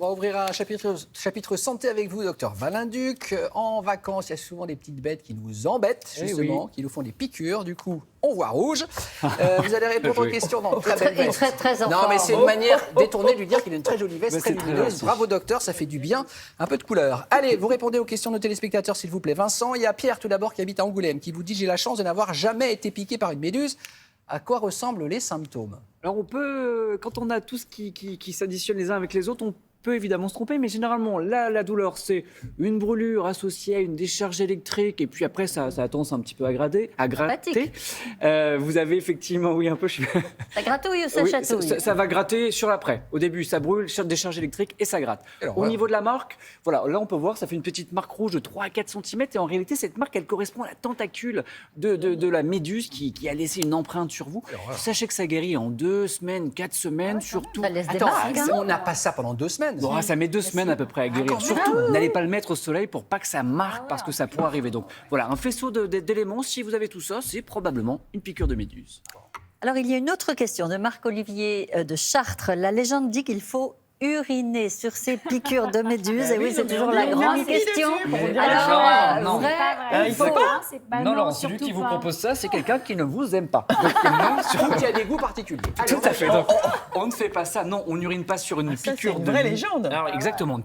On va ouvrir un chapitre santé avec vous, docteur Valenduc. En vacances, il y a souvent des petites bêtes qui nous embêtent, justement, qui nous font des piqûres. Du coup, on voit rouge. Vous allez répondre aux questions dans très belle veste. Très Non, mais c'est une manière détournée de lui dire qu'il a une très jolie veste, très lumineuse. Bravo, docteur, ça fait du bien. Un peu de couleur. Allez, vous répondez aux questions de nos téléspectateurs, s'il vous plaît. Vincent, il y a Pierre, tout d'abord, qui habite à Angoulême, qui vous dit « J'ai la chance de n'avoir jamais été piqué par une méduse ». À quoi ressemblent les symptômes? Alors on peut, quand on a tout ce qui s'additionne les uns avec les autres, on peut évidemment se tromper, mais généralement, la douleur, c'est une brûlure associée à une décharge électrique, et puis après, ça a tendance un petit peu à gratter. Vous avez effectivement, oui, un peu... Ça gratouille ou ça oui, chatouille? ça va gratter sur l'après. Au début, ça brûle, décharge électrique, et ça gratte. Alors, Au niveau de la marque, voilà, là, on peut voir, ça fait une petite marque rouge de 3 à 4 cm, et en réalité, cette marque, elle correspond à la tentacule de la méduse qui a laissé une empreinte sur vous. Sachez que ça guérit en 2 semaines, 4 semaines, surtout... Ça laisse des Attends, marques, hein. on n'a pas ça pendant 2 semaines. Bon, ça met 2 semaines à peu près à guérir. Surtout, n'allez pas le mettre au soleil pour pas que ça marque, parce que ça pourrait arriver. Donc voilà, un faisceau d'éléments, si vous avez tout ça, c'est probablement une piqûre de méduse. Alors, il y a une autre question de Marc-Olivier de Chartres. La légende dit qu'il faut uriner sur ces piqûres de méduse. Et oui, c'est toujours la grande question. Alors, non. vrai, Il faut pas. Non, Laurent, celui qui vous propose ça, c'est quelqu'un qui ne vous aime pas. Donc, Donc, il y a des goûts particuliers. Tout à fait. Donc, on ne fait pas ça. Non, on n'urine pas sur une piqûre c'est une de vraie légende. Alors exactement,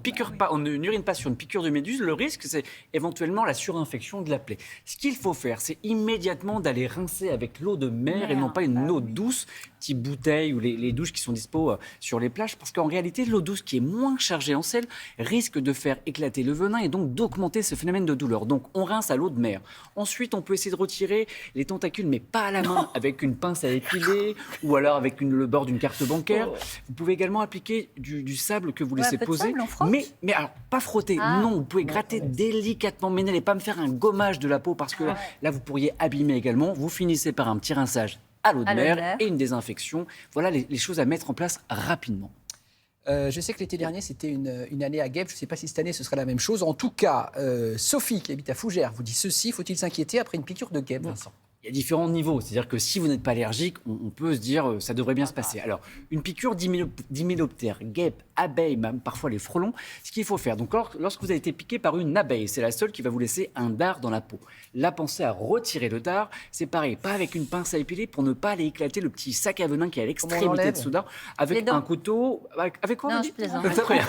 on n'urine pas sur une piqûre de méduse. Le risque, c'est éventuellement la surinfection de la plaie. Ce qu'il faut faire, c'est immédiatement d'aller rincer avec l'eau de mer et non pas une eau douce, type bouteille ou les douches qui sont dispo sur les plages, parce qu'en réalité, l'eau douce qui est moins chargée en sel risque de faire éclater le venin et donc d'augmenter ce phénomène de douleur. Donc on rince à l'eau de mer. Ensuite, on peut essayer de retirer les tentacules, mais pas à la main, avec une pince à épiler ou alors avec le bord d'une carte bancaire. Vous pouvez également appliquer du sable que vous laissez un peu de poser. sable, on frotte. Mais alors, pas frotter, non, vous pouvez gratter délicatement, mais n'allez pas me faire un gommage de la peau parce que là, vous pourriez abîmer également. Vous finissez par un petit rinçage à l'eau de mer et une désinfection. Voilà les choses à mettre en place rapidement. Je sais que l'été dernier, c'était une année à guêpes. Je ne sais pas si cette année, ce sera la même chose. En tout cas, Sophie, qui habite à Fougères, vous dit ceci. Faut-il s'inquiéter après une piqûre de guêpe, Vincent? Il y a différents niveaux, c'est-à-dire que si vous n'êtes pas allergique, on peut se dire ça devrait bien se passer. Alors, une piqûre d'hyménoptère, guêpe, abeille, même parfois les frelons, ce qu'il faut faire. Donc, lorsque vous avez été piqué par une abeille, c'est la seule qui va vous laisser un dard dans la peau. Là, pensez à retirer le dard. C'est pareil, pas avec une pince à épiler pour ne pas aller éclater le petit sac à venin qui est à l'extrémité de ce dard. Avec un couteau. Avec quoi? Non, je plaisante. Très bien.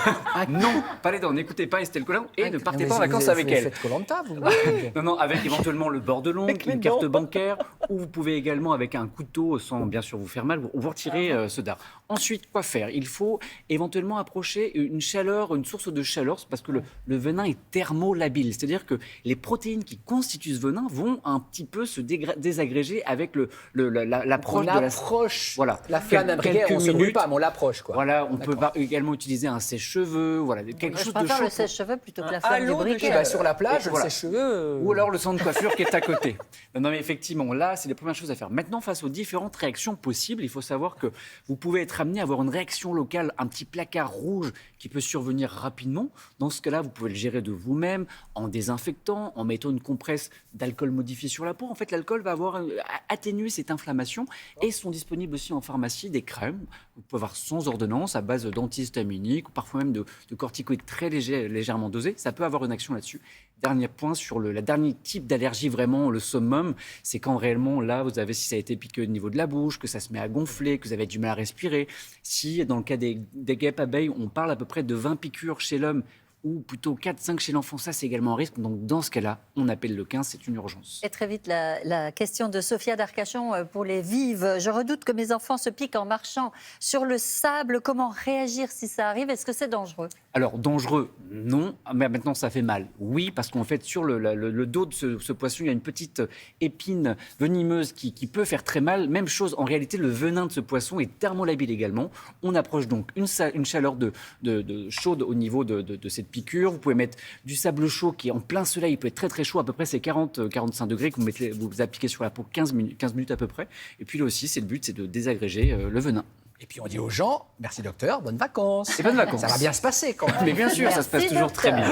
Non, pas les dents. N'écoutez pas Estelle Colin et ne partez pas en vacances avec elle. Vous faites Koh-Lanta, vous? Non, avec éventuellement le bord de l'ongle, une carte bancaire, ou vous pouvez également, avec un couteau, sans bien sûr vous faire mal, vous retirer ce dard. Ensuite, quoi faire? Il faut éventuellement approcher une chaleur, une source de chaleur, parce que le venin est thermolabile. C'est-à-dire que les protéines qui constituent ce venin vont un petit peu se désagréger avec l'approche de la... Voilà. La flamme imbriquée, on ne se brûle pas, mais on l'approche, quoi. Voilà, on peut également utiliser un sèche-cheveux, voilà, quelque chose de chaud. Je préfère le sèche-cheveux plutôt que la flamme du briquet. Bah, sur la plage, Voilà. le sèche-cheveux... Ou alors le centre de coiffure qui est à côté. Non, mais effectivement, là, c'est les premières choses à faire. Maintenant, face aux différentes réactions possibles, il faut savoir que vous pouvez être amené à avoir une réaction locale, un petit placard rouge qui peut survenir rapidement. Dans ce cas-là, vous pouvez le gérer de vous-même en désinfectant, en mettant une compresse d'alcool modifié sur la peau. En fait, l'alcool va atténuer cette inflammation et sont disponibles aussi en pharmacie des crèmes. Vous pouvez avoir sans ordonnance à base d'antihistaminiques ou parfois même de corticoïdes très légèrement dosés. Ça peut avoir une action là-dessus. Dernier point sur le dernier type d'allergie, vraiment le summum, c'est quand réellement là, vous avez, si ça a été piqué au niveau de la bouche, que ça se met à gonfler, que vous avez du mal à respirer. Si, dans le cas des guêpes abeilles, on parle à peu près de 20 piqûres chez l'homme, ou plutôt 4-5 chez l'enfant, ça c'est également un risque. Donc dans ce cas-là, on appelle le 15, c'est une urgence. Et très vite, la question de Sophia d'Arcachon pour les vives. Je redoute que mes enfants se piquent en marchant sur le sable. Comment réagir si ça arrive? Est-ce que c'est dangereux? Alors, dangereux, non. Mais maintenant, ça fait mal. Oui, parce qu'en fait, sur le dos de ce poisson, il y a une petite épine venimeuse qui peut faire très mal. Même chose, en réalité, le venin de ce poisson est thermolabile également. On approche donc une chaleur chaude au niveau de cette piqûre. Vous pouvez mettre du sable chaud qui est en plein soleil. Il peut être très très chaud. À peu près, c'est 40-45 degrés que vous appliquez sur la peau 15 minutes à peu près. Et puis là aussi, le but, c'est de désagréger le venin. Et puis on dit aux gens, merci docteur, bonnes vacances. Et bonnes vacances. Ça va bien se passer quand même. Mais bien sûr, ça se passe toujours très bien.